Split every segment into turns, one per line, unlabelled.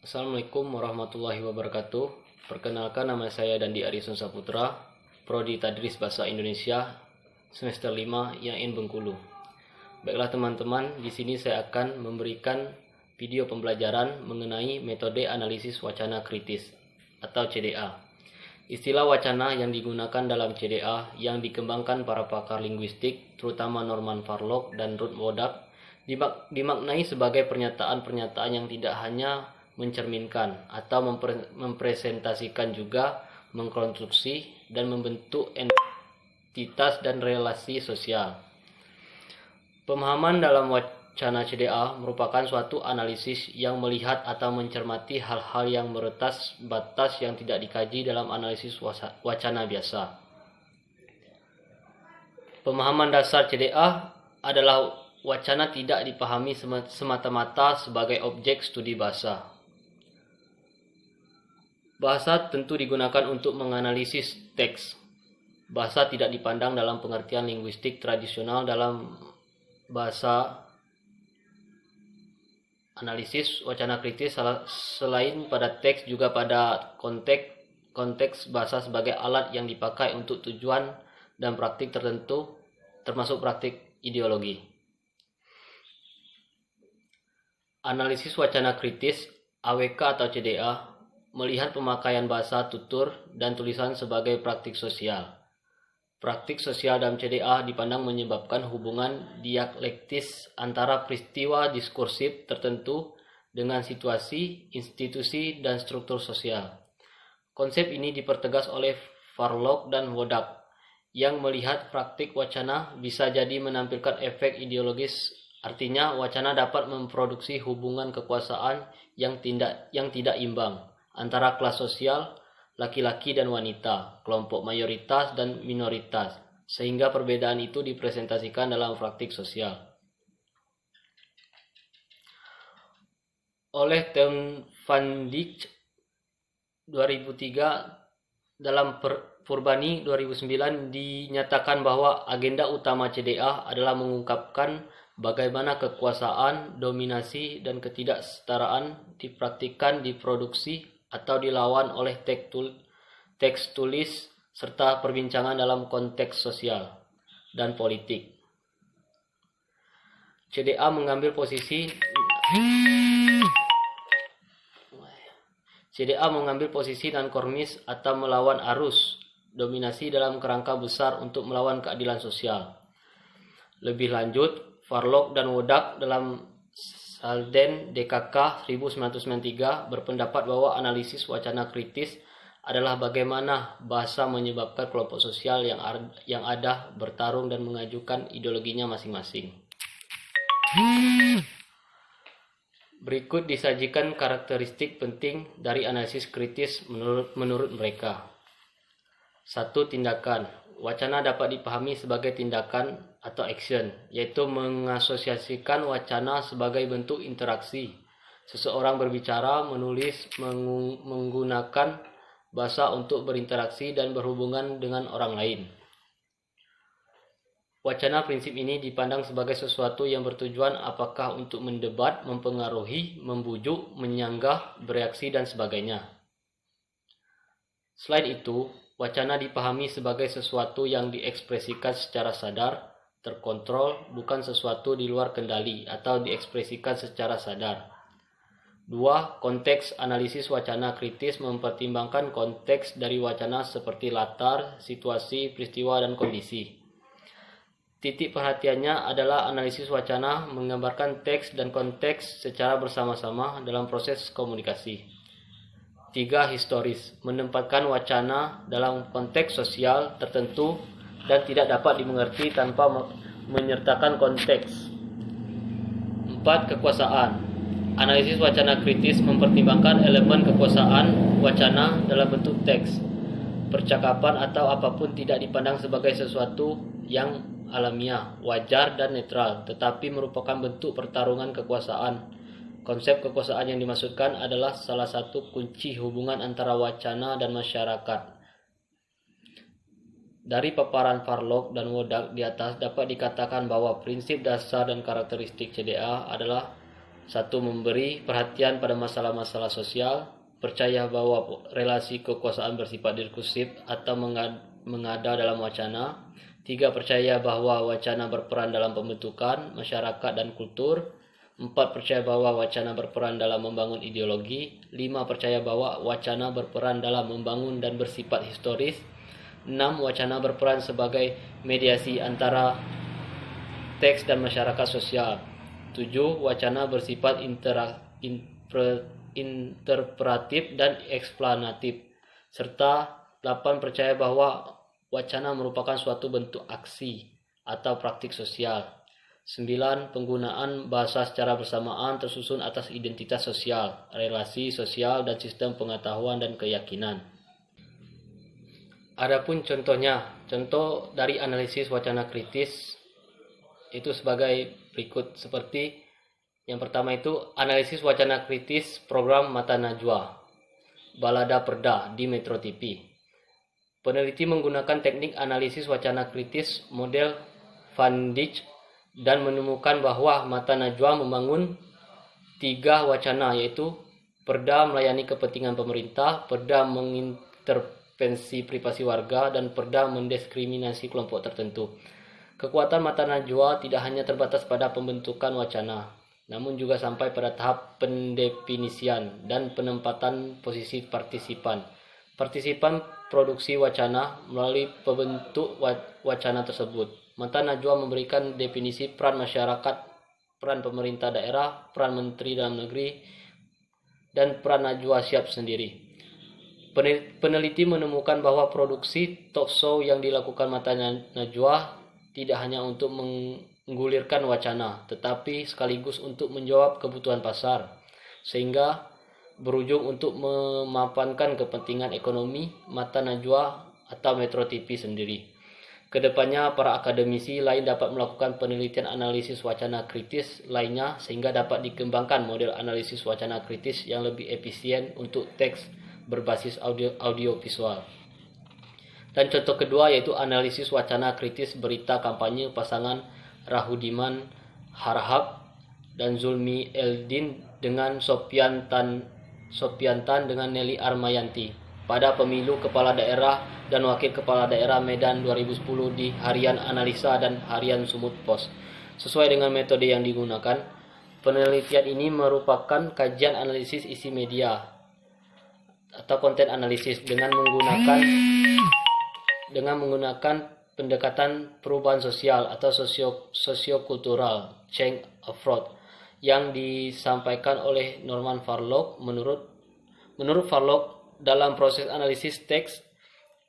Assalamualaikum warahmatullahi wabarakatuh. Perkenalkan, nama saya Dandi Arison Saputra, Prodi Tadris Bahasa Indonesia semester 5 IAIN Bengkulu. Baiklah teman-teman, di sini saya akan memberikan video pembelajaran mengenai metode analisis wacana kritis atau CDA. Istilah wacana yang digunakan dalam CDA yang dikembangkan para pakar linguistik, terutama Norman Farlock dan Ruth Wodak, dimaknai sebagai pernyataan-pernyataan yang tidak hanya mencerminkan atau mempresentasikan, juga mengkonstruksi dan membentuk entitas dan relasi sosial. Pemahaman dalam wacana CDA merupakan suatu analisis yang melihat atau mencermati hal-hal yang meretas batas yang tidak dikaji dalam analisis wacana biasa. Pemahaman dasar CDA adalah wacana tidak dipahami semata-mata sebagai objek studi bahasa. Bahasa tentu digunakan untuk menganalisis teks. Bahasa tidak dipandang dalam pengertian linguistik tradisional. Dalam bahasa analisis wacana kritis, selain pada teks juga pada konteks bahasa sebagai alat yang dipakai untuk tujuan dan praktik tertentu, termasuk praktik ideologi. Analisis wacana kritis AWK atau CDA melihat pemakaian bahasa, tutur, dan tulisan sebagai praktik sosial. Praktik sosial dalam CDA dipandang menyebabkan hubungan dialektis antara peristiwa diskursif tertentu dengan situasi, institusi, dan struktur sosial. Konsep ini dipertegas oleh Farlock dan Wodak, yang melihat praktik wacana bisa jadi menampilkan efek ideologis. Artinya, wacana dapat memproduksi hubungan kekuasaan yang tidak imbang antara kelas sosial, laki-laki dan wanita, kelompok mayoritas dan minoritas, sehingga perbedaan itu dipresentasikan dalam praktik sosial. Oleh Teun van Dijk 2003, dalam Purbani 2009 dinyatakan bahwa agenda utama CDA adalah mengungkapkan bagaimana kekuasaan, dominasi, dan ketidaksetaraan dipraktikkan, diproduksi, atau dilawan oleh teks tulis serta perbincangan dalam konteks sosial dan politik. CDA mengambil posisi nonkonformis atau melawan arus dominasi dalam kerangka besar untuk melawan keadilan sosial. Lebih lanjut, Farlock dan Wodak dalam Salden DKK 1993 berpendapat bahwa analisis wacana kritis adalah bagaimana bahasa menyebabkan kelompok sosial yang ada bertarung dan mengajukan ideologinya masing-masing. Berikut disajikan karakteristik penting dari analisis kritis menurut mereka. 1. Tindakan. Wacana dapat dipahami sebagai tindakan atau action, yaitu mengasosiasikan wacana sebagai bentuk interaksi. Seseorang berbicara, menulis, menggunakan bahasa untuk berinteraksi dan berhubungan dengan orang lain. Wacana prinsip ini dipandang sebagai sesuatu yang bertujuan apakah untuk mendebat, mempengaruhi, membujuk, menyanggah, bereaksi, dan sebagainya. Selain itu, wacana dipahami sebagai sesuatu yang diekspresikan secara sadar, terkontrol, bukan sesuatu di luar kendali atau diekspresikan secara sadar. 2. Konteks analisis wacana kritis mempertimbangkan konteks dari wacana seperti latar, situasi, peristiwa, dan kondisi. Titik perhatiannya adalah analisis wacana menggambarkan teks dan konteks secara bersama-sama dalam proses komunikasi. 3. Historis, menempatkan wacana dalam konteks sosial tertentu dan tidak dapat dimengerti tanpa menyertakan konteks. 4. Kekuasaan, analisis wacana kritis mempertimbangkan elemen kekuasaan wacana dalam bentuk teks, percakapan, atau apapun tidak dipandang sebagai sesuatu yang alamiah, wajar, dan netral, tetapi merupakan bentuk pertarungan kekuasaan. Konsep kekuasaan yang dimaksudkan adalah salah satu kunci hubungan antara wacana dan masyarakat. Dari paparan Farlock dan Wodak di atas dapat dikatakan bahwa prinsip dasar dan karakteristik CDA adalah 1. Memberi perhatian pada masalah-masalah sosial, percaya bahwa relasi kekuasaan bersifat diskursif atau mengada dalam wacana. 3. Percaya bahwa wacana berperan dalam pembentukan masyarakat dan kultur. 4. Percaya bahwa wacana berperan dalam membangun ideologi. 5. Percaya bahwa wacana berperan dalam membangun dan bersifat historis. 6. Wacana berperan sebagai mediasi antara teks dan masyarakat sosial. 7. Wacana bersifat interpretatif dan eksplanatif. Serta 8. Percaya bahwa wacana merupakan suatu bentuk aksi atau praktik sosial. 9. Penggunaan bahasa secara bersamaan tersusun atas identitas sosial, relasi sosial, dan sistem pengetahuan dan keyakinan. Adapun contoh dari analisis wacana kritis itu sebagai berikut, seperti yang pertama itu analisis wacana kritis program Mata Najwa Balada Perda di Metro TV. Peneliti menggunakan teknik analisis wacana kritis model Van Dijk dan menemukan bahwa Mata Najwa membangun 3 wacana, yaitu perda melayani kepentingan pemerintah, perda mengintervensi privasi warga, dan perda mendiskriminasi kelompok tertentu. Kekuatan Mata Najwa tidak hanya terbatas pada pembentukan wacana, namun juga sampai pada tahap pendefinisian dan penempatan posisi partisipan. Partisipan produksi wacana melalui pembentuk wacana tersebut. Mata Najwa memberikan definisi peran masyarakat, peran pemerintah daerah, peran menteri dalam negeri, dan peran Najwa Shihab sendiri. Peneliti menemukan bahwa produksi talkshow yang dilakukan Mata Najwa tidak hanya untuk menggulirkan wacana, tetapi sekaligus untuk menjawab kebutuhan pasar, sehingga berujung untuk memapankan kepentingan ekonomi Mata Najwa atau Metro TV sendiri. Kedepannya, para akademisi lain dapat melakukan penelitian analisis wacana kritis lainnya sehingga dapat dikembangkan model analisis wacana kritis yang lebih efisien untuk teks berbasis audio visual. Dan contoh kedua yaitu analisis wacana kritis berita kampanye pasangan Rahudiman Harahap dan Zulmi Eldin dengan Sopian Tan dengan Nelly Armayanti pada pemilu kepala daerah dan wakil kepala daerah Medan 2010 di Harian Analisa dan Harian Sumut Pos. Sesuai dengan metode yang digunakan, penelitian ini merupakan kajian analisis isi media atau konten analisis dengan menggunakan pendekatan perubahan sosial atau sosiokultural change approach yang disampaikan oleh Norman Farlow. Menurut Farlow, dalam proses analisis teks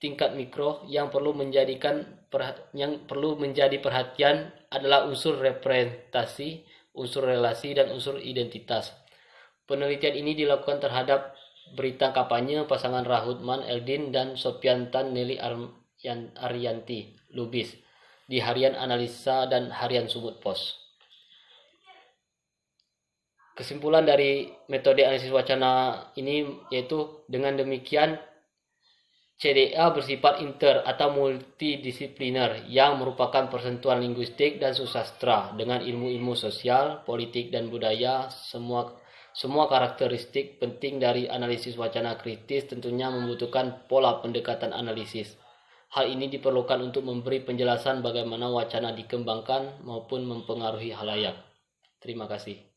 tingkat mikro yang perlu menjadi perhatian adalah unsur representasi, unsur relasi, dan unsur identitas. Penelitian ini dilakukan terhadap berita kampanye pasangan Rahudman Eldin dan Sopian Tan Nelly Aryanti Lubis di Harian Analisa dan Harian Sumut Pos. Kesimpulan dari metode analisis wacana ini yaitu dengan demikian CDA bersifat inter atau multidisipliner yang merupakan persentuhan linguistik dan susastra dengan ilmu-ilmu sosial, politik, dan budaya. Semua karakteristik penting dari analisis wacana kritis tentunya membutuhkan pola pendekatan analisis. Hal ini diperlukan untuk memberi penjelasan bagaimana wacana dikembangkan maupun mempengaruhi halayak. Terima kasih.